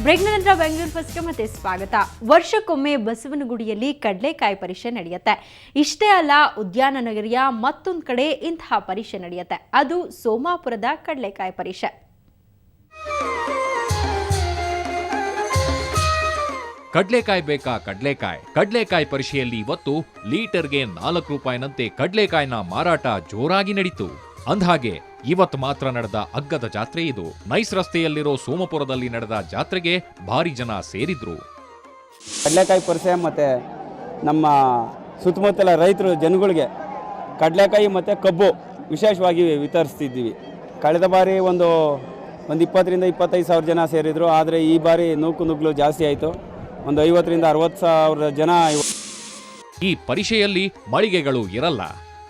ಬ್ರೇಕ್ನ ನಂತರ ಬೆಂಗಳೂರು ಫಸ್ಟ್ಗೆ ಮತ್ತೆ ಸ್ವಾಗತ. ವರ್ಷಕ್ಕೊಮ್ಮೆ ಬಸವನಗುಡಿಯಲ್ಲಿ ಕಡಲೆಕಾಯಿ ಪರೀಕ್ಷೆ ನಡೆಯುತ್ತೆ. ಇಷ್ಟೇ ಅಲ್ಲ, ಉದ್ಯಾನ ನಗರಿಯ ಮತ್ತೊಂದು ಕಡೆ ಇಂತಹ ಪರೀಕ್ಷೆ ನಡೆಯುತ್ತೆ. ಅದು ಸೋಮಾಪುರದ ಕಡಲೆಕಾಯಿ ಪರೀಕ್ಷೆ. ಕಡ್ಲೆಕಾಯಿ ಬೇಕಾ? ಕಡ್ಲೆಕಾಯಿ ಪರಿಷೆಯಲ್ಲಿ ಇವತ್ತು ಲೀಟರ್ಗೆ 4 ರೂಪಾಯಿನಂತೆ ಕಡ್ಲೆಕಾಯಿನ ಮಾರಾಟ ಜೋರಾಗಿ ನಡೀತು. ಅಂದ್ಹಾಗೆ ಇವತ್ತು ಮಾತ್ರ ನಡೆದ ಅಗ್ಗದ ಜಾತ್ರೆ ಇದು. ನೈಸ್ ರಸ್ತೆಯಲ್ಲಿರೋ ಸೋಮಪುರದಲ್ಲಿ ನಡೆದ ಜಾತ್ರೆಗೆ ಭಾರಿ ಜನ ಸೇರಿದ್ರು. ಕಡಲೆಕಾಯಿ ಪರಿಷೆ ಮತ್ತೆ ನಮ್ಮ ಸುತ್ತಮುತ್ತಲ ರೈತರು ಜನಗಳಿಗೆ ಕಡಲೆಕಾಯಿ ಮತ್ತು ಕಬ್ಬು ವಿಶೇಷವಾಗಿ ವಿತರಿಸ್ತಿದ್ದೀವಿ. ಕಳೆದ ಬಾರಿ ಒಂದು 20 ರಿಂದ 25 ಸಾವಿರ ಜನ ಸೇರಿದ್ರು. ಆದರೆ ಈ ಬಾರಿ ನೂಕು ಜಾಸ್ತಿ ಆಯಿತು. ಒಂದು 50 ರಿಂದ 60 ಸಾವಿರ ಜನ. ಈ ಪರಿಷೆಯಲ್ಲಿ ಮಳಿಗೆಗಳು ಇರಲ್ಲ.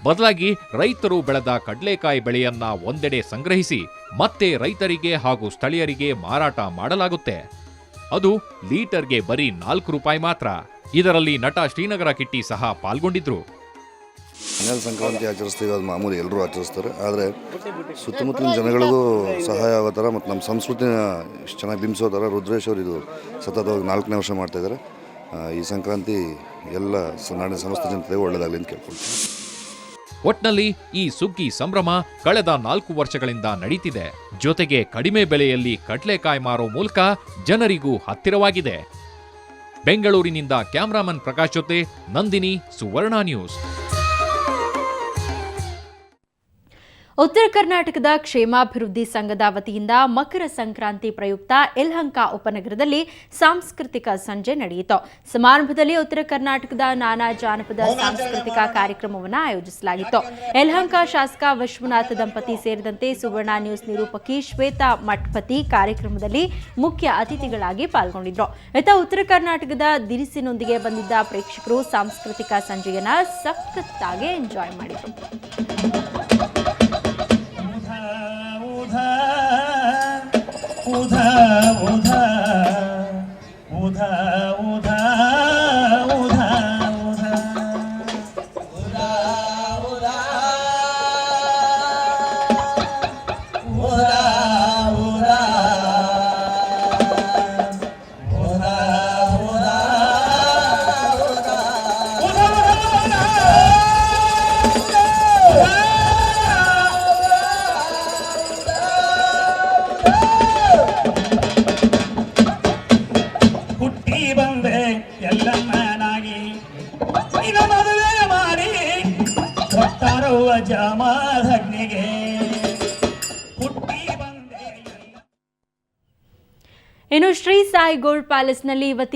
ಬದಲಾಗಿ ರೈತರು ಬೆಳೆದ ಕಡಲೆಕಾಯಿ ಬೆಳೆಯನ್ನ ಒಂದೆಡೆ ಸಂಗ್ರಹಿಸಿ ಮತ್ತೆ ರೈತರಿಗೆ ಹಾಗೂ ಸ್ಥಳೀಯರಿಗೆ ಮಾರಾಟ ಮಾಡಲಾಗುತ್ತೆ. ಅದು ಲೀಟರ್ಗೆ ಬರೀ 4 ರೂಪಾಯಿ ಮಾತ್ರ. ಇದರಲ್ಲಿ ನಟ ಶ್ರೀನಗರ ಕಿಟ್ಟಿ ಸಹ ಪಾಲ್ಗೊಂಡಿದ್ರು. ಸಂಕ್ರಾಂತಿ ಆಚರಿಸ್ತೀವಿ, ಅದು ಮಾಮೂಲಿ ಎಲ್ಲರೂ ಆಚರಿಸ್ತಾರೆ. ಆದರೆ ಸುತ್ತಮುತ್ತಲಿನ ಜನಗಳಿಗೂ ಸಹಾಯ ಆಗೋ ಥರ ಮತ್ತು ನಮ್ಮ ಸಂಸ್ಕೃತಿನ ಇಷ್ಟು ಚೆನ್ನಾಗಿ ಬಿಂಬಿಸೋ ಥರ ರುದ್ರೇಶ್ ಅವರು ಇದು ಸತತವಾಗಿ 4ನೇ ವರ್ಷ ಮಾಡ್ತಾಯಿದ್ದಾರೆ. ಈ ಸಂಕ್ರಾಂತಿ ಎಲ್ಲ ನಾಡಿನ ಸಮಸ್ತ ಜನತೆಗೆ ಒಳ್ಳೆಯದಾಗಲಿ ಅಂತ ಕೇಳ್ಕೊಳ್ತೀವಿ. ಒಟ್ನಲ್ಲಿ ಈ ಸುಗ್ಗಿ ಸಂಭ್ರಮ ಕಳೆದ 4 ವರ್ಷಗಳಿಂದ ನಡೀತಿದೆ. ಜೊತೆಗೆ ಕಡಿಮೆ ಬೆಲೆಯಲ್ಲಿ ಕಡಲೆಕಾಯಿ ಮಾರೋ ಮೂಲಕ ಜನರಿಗೂ ಹತ್ತಿರವಾಗಿದೆ. ಬೆಂಗಳೂರಿನಿಂದ ಕ್ಯಾಮರಾಮನ್ ಪ್ರಕಾಶ್ ಜೊತೆ ನಂದಿನಿ, ಸುವರ್ಣ ನ್ಯೂಸ್. ಉತ್ತರ ಕರ್ನಾಟಕದ ಕ್ಷೇಮಾಭಿವೃದ್ಧಿ ಸಂಘದ ವತಿಯಿಂದ ಮಕರ ಸಂಕ್ರಾಂತಿ ಪ್ರಯುಕ್ತ ಯಲಹಂಕ ಉಪನಗರದಲ್ಲಿ ಸಾಂಸ್ಕೃತಿಕ ಸಂಜೆ ನಡೆಯಿತು. ಸಮಾರಂಭದಲ್ಲಿ ಉತ್ತರ ಕರ್ನಾಟಕದ ನಾನಾ ಜಾನಪದ ಸಾಂಸ್ಕೃತಿಕ ಕಾರ್ಯಕ್ರಮವನ್ನು ಆಯೋಜಿಸಲಾಗಿತ್ತು. ಯಲಹಂಕ ಶಾಸಕ ವಿಶ್ವನಾಥ ದಂಪತಿ ಸೇರಿದಂತೆ ಸುವರ್ಣ ನ್ಯೂಸ್ ನಿರೂಪಕಿ ಶ್ವೇತಾ ಮಠಪತಿ ಕಾರ್ಯಕ್ರಮದಲ್ಲಿ ಮುಖ್ಯ ಅತಿಥಿಗಳಾಗಿ ಪಾಲ್ಗೊಂಡಿದ್ರು. ಉತ್ತರ ಕರ್ನಾಟಕದ ದಿರಿಸಿನೊಂದಿಗೆ ಬಂದಿದ್ದ ಪ್ರೇಕ್ಷಕರು ಸಾಂಸ್ಕೃತಿಕ ಸಂಜೆಯನ್ನ ಸಖತ್ತಾಗಿ ಎಂಜಾಯ್ ಮಾಡಿದರು. ಇನ್ನು ಶ್ರೀ ಸಾಯಿ ಗೋಲ್ಡ್ ಪ್ಯಾಲೇಸ್ನಲ್ಲಿ ಇವತ್ತು